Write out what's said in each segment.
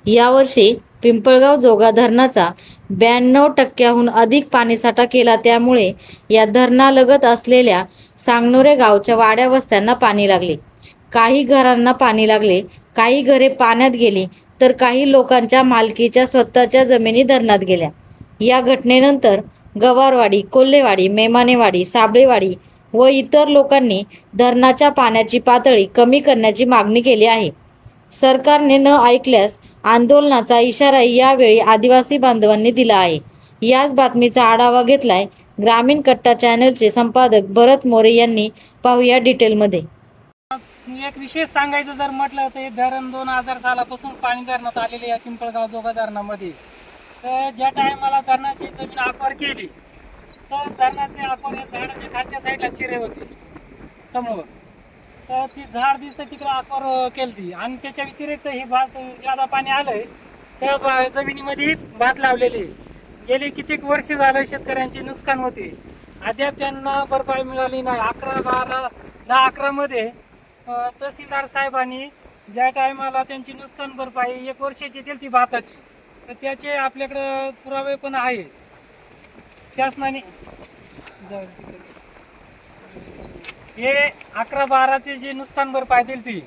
यावर्षी पिंपळगाव जोगा धरणाचा 92% अधिक पाणीसाठा केला, त्यामुळे या धरणालगत असलेल्या सांगनोरे गावच्या वाड्या वस्त्यांना पाणी लागले. काही घरांना पाणी लागले, काही घरे पाण्यात गेली, तर काही लोकांच्या मालकीच्या स्वतःच्या जमिनी धरणात गेल्या. या घटनेनंतर गवारवाडी, कोल्हेवाडी, मेमानेवाडी, साबळेवाडी व इतर लोकांनी धरणाच्या पाण्याची पातळी कमी करण्याची मागणी केली आहे. सरकारने न ऐकल्यास आंदोलनाचा इशाराही यावेळी आदिवासी बांधवांनी दिला आहे. याच बातमीचा आढावा घेतलाय ग्रामीण कट्टा चॅनलचे संपादक भरत मोरे यांनी. पाहूया डिटेलमध्ये. एक विशेष सांगायचं जर म्हटलं तर हे धरण 2000 सालापासून पाणी धरणात आलेले आहे पिंपळगाव जोगा धरणामध्ये. तर ज्या टायमाला धरणाची जमीन आकवर केली तर धरणाचे आकवर या झाडाच्या खालच्या साईडला चिरे होते समोर, तर ती झाड दिसतं तिकडे आकवर केली आणि त्याच्या व्यतिरिक्त ही भात ज्यादा पाणी आलंय त्या जमिनीमध्ये भात लावलेले. गेले कित्येक वर्ष झालं शेतकऱ्यांचे नुकसान होते, अद्याप त्यांना भरपाई मिळाली नाही. 11, 12, 10, 11 मध्ये तहसीलदार साहेबांनी ज्या टायमाला त्यांची नुकसान भरपाई 1 वर्षाची दिली ती भाताची, तर त्याचे आपल्याकडं पुरावे पण आहे. शासनाने हे 11-12चे जे नुकसान भरपाई दिली ती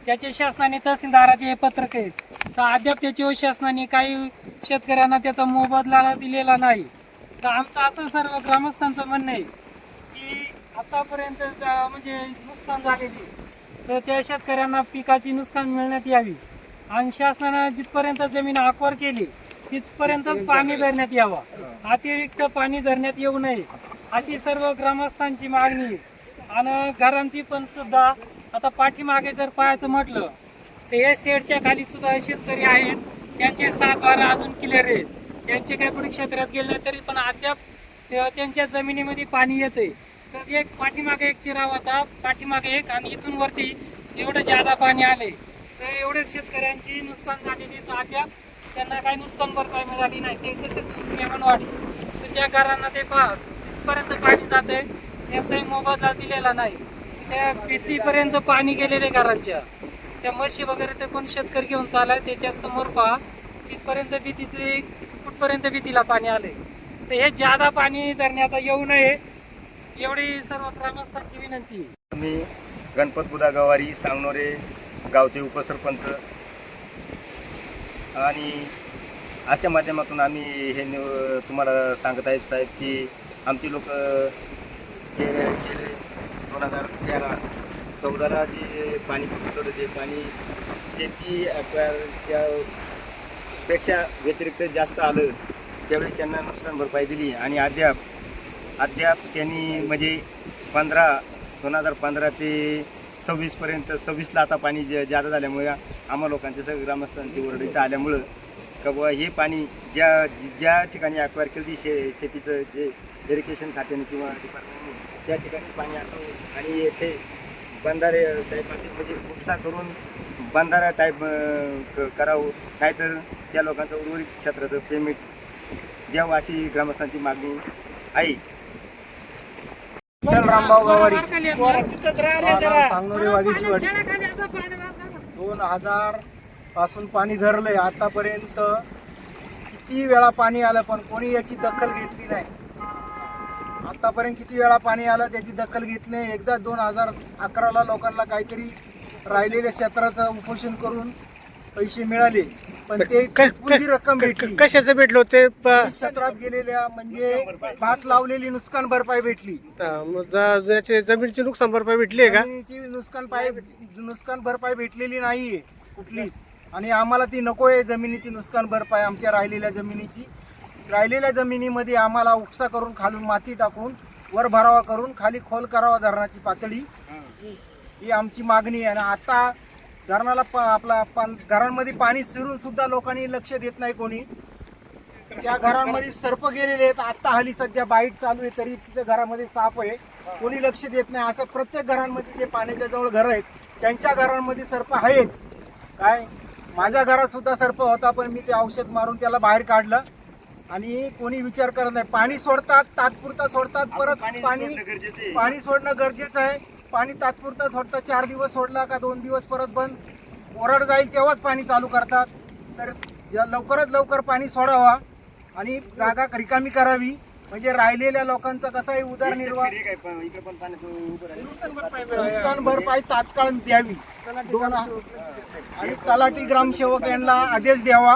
त्याचे शासनाने तहसीलदाराचे हे पत्रक आहे, तर अद्याप त्याच्यावर शासनाने काही शेतकऱ्यांना त्याचा मोबदला दिलेला नाही. तर आमचं असं सर्व ग्रामस्थांचं म्हणणं आहे की आतापर्यंत म्हणजे नुकसान झालेली तर त्या शेतकऱ्यांना पिकाची नुकसान मिळण्यात यावी आणि शासनानं जिथपर्यंत जमीन आकवर केली तिथपर्यंतच पाणी धरण्यात यावं, अतिरिक्त पाणी धरण्यात येऊ नये अशी सर्व ग्रामस्थांची मागणी आहे. आणि घरांची पण सुद्धा आता पाठीमागे जर पाहायचं म्हटलं तर या शेडच्या खाली सुद्धा शेतकरी आहेत, त्यांचे 7-12 अजून क्लिअर आहेत, त्यांचे काही पुढे क्षेत्रात गेले नाही तरी पण अद्याप त्यांच्या जमिनीमध्ये पाणी येतंय. तर एक पाठीमागे एक चिराव होता, पाठीमागे एक आणि इथून वरती एवढं ज्यादा पाणी आले तर एवढेच शेतकऱ्यांची नुकसान झालेली, तर अद्याप त्यांना काही नुकसान भरपाई मिळाली नाही. ते तसेच मेमनवाडी तर त्या घरांना ते तिथपर्यंत पाणी जाते, त्यांचाही मोबदला दिलेला नाही. त्या भीतीपर्यंत पाणी गेलेले घरांच्या, त्या म्हशी वगैरे ते कोण शेतकरी घेऊन चालाय त्याच्या समोर पहा तिथपर्यंत भीतीचे कुठपर्यंत भीतीला पाणी आले. तर हे ज्यादा पाणी धरण्यात येऊ नये एवढी सर्व ग्रामस्थांची विनंती. मी गणपत बुधा गवारी सांगनोरे गावचे उपसरपंच आणि अशा माध्यमातून आम्ही हे तुम्हाला सांगत आहेत साहेब की आमची लोक गेले 2013-14 जे पाणी पुरवठं ते पाणी शेती पेक्षा व्यतिरिक्त जास्त आलं त्यावेळी त्यांना नुकसान भरपाई दिली आणि अद्याप त्यांनी म्हणजे 2015 ते 26पर्यंत 26ला आता पाणी जादा झाल्यामुळे आम्हा लोकांचे सगळं ग्रामस्थांची ओरड इथं आल्यामुळं का बुवा हे पाणी ज्या ठिकाणी अक्वायर केली शेतीचं जे इरिगेशन खात्याने किंवा डिपार्टमेंटने त्या ठिकाणी पाणी असं आणि येथे बंधारे टाईप असे म्हणजे उपसा करून बंधारा टाईप करावं, नाहीतर त्या लोकांचं उर्वरित क्षेत्राचं पेमेंट द्यावं अशी ग्रामस्थांची मागणी आहे. रामभाऊ गवारी सांगनोरे वाघीची वाडी 2000 पासून पाणी धरलंय. आतापर्यंत किती वेळा पाणी आलं पण कोणी याची दखल घेतली नाही. आतापर्यंत किती वेळा पाणी आलं त्याची दखल घेतली नाही. एकदा 2011ला लोकांना काहीतरी राहिलेल्या क्षेत्राचं उपोषण करून पैसे मिळाले पण ते पुरी रक्कम भेटली. कशाचं भेटलो ते क्षेत्रात गेलेल्या म्हणजे भात लावलेली नुकसान भरपाई भेटली. जमिनीची नुकसान भरपाई भेटली आहे का? जमिनीची नुकसान भरपाई भेटलेली नाहीये कुठलीच आणि आम्हाला ती नको आहे जमिनीची नुकसान भरपाई. आमच्या राहिलेल्या जमिनीमध्ये आम्हाला उपसा करून खालून माती टाकून वर भरावा करून खाली खोल करावा धरणाची पातळी, ही आमची मागणी आहे. आणि आता धरणाला घरांमध्ये पाणी शिरून सुद्धा लोकांनी लक्ष देत नाही कोणी. त्या घरांमध्ये सर्प गेलेले आहेत. आता हल्ली सध्या बाईट चालू आहे तरी तिथे घरामध्ये साप आहे, कोणी लक्ष देत नाही. असं प्रत्येक घरांमध्ये जे पाण्याच्या जवळ घर आहेत त्यांच्या घरांमध्ये सर्प आहेच. काय माझ्या घरात सुद्धा सर्प होता पण मी ते औषध मारून त्याला बाहेर काढलं आणि कोणी विचार करत नाही. पाणी सोडतात, तात्पुरता सोडतात, परत पाणी सोडणं गरजेचं आहे. पाणी तात्पुरता सोडतात, 4 दिवस सोडला का 2 दिवस परत बंद, ओरड जाईल तेव्हाच पाणी चालू करतात. तर लवकरात लवकर पाणी सोडावा आणि जागा रिकामी करावी, म्हणजे राहिलेल्या लोकांचा कसाही उदरनिर्वाह इकडे पण पाण्याचं उभं राहिलं. नुकसान भरपाई तात्काळ द्यावी. आणि तलाठी ग्रामसेवक यांना आदेश द्यावा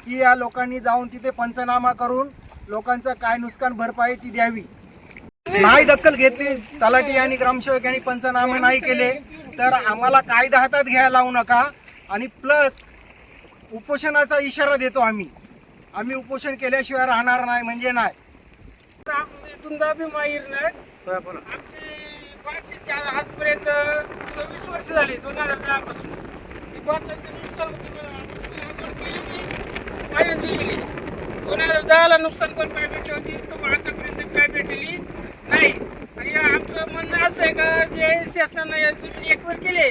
की या लोकांनी जाऊन तिथे पंचनामा करून लोकांचं काय नुकसान भरपाई ती द्यावी. नाही दखल घेतली तलाठी आणि ग्रामसेवक यांनी पंचनामे नाही केले तर आम्हाला कायदा हातात घ्यायला लावू नका. आणि प्लस उपोषणाचा इशारा देतो आम्ही उपोषण केल्याशिवाय राहणार नाही म्हणजे नाही. तुमचा माहीर नाही आमची पाचशे आजपर्यंत 26 वर्ष झाली 2010 पासून नुकसान दिलेली 2010ला नुकसान भरपाई भेटली होती. तो आतापर्यंत काय भेटलेली नाही. आणि आमचं म्हणणं असं आहे का जे शासनानं या जमीन एकवर केले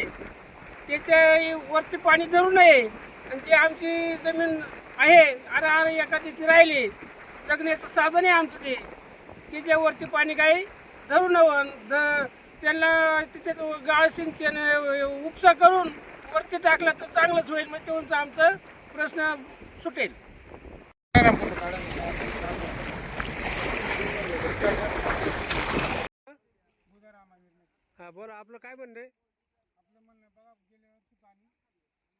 त्याच्या वरती पाणी धरू नये आणि जे आमची जमीन आहे अरे एखाद्याची राहिली जगण्याचं साधन आहे आमचं ते त्याच्यावरती पाणी काही धरू नवं त्यांना तिथे गाळ सिंचन उपसा करून वरती टाकलं तर चांगलंच होईल. मग तेवढं आमचा प्रश्न सुटेल. हा बोला, आपलं काय म्हणणं आहे? आपलं म्हणणं बघा गेल्या वर्षी पाणी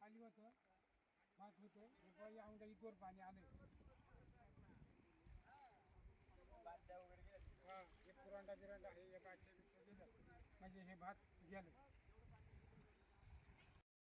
खाली होतं भात होतं औंधा इथवर पाणी आलं एक पुरांडा बिरांडा हे म्हणजे हे भात गेलं